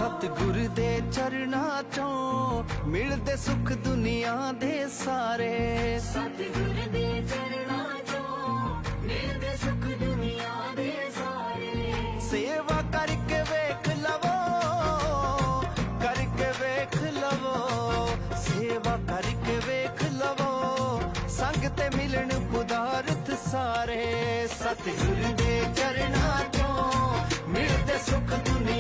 सतगुर दे चरणां चों मिलदे सुख दुनिया दे सारे। सतगुर दे चरणां चों मिलदे सुख दुनिया दे सारे। सेवा करके वेख लवो, करके वेख लवो, सेवा करके वेख लवो, संग ते मिलन पदार्थ सारे। सतगुर दे चरणां चों मिलदे सुख दुनिया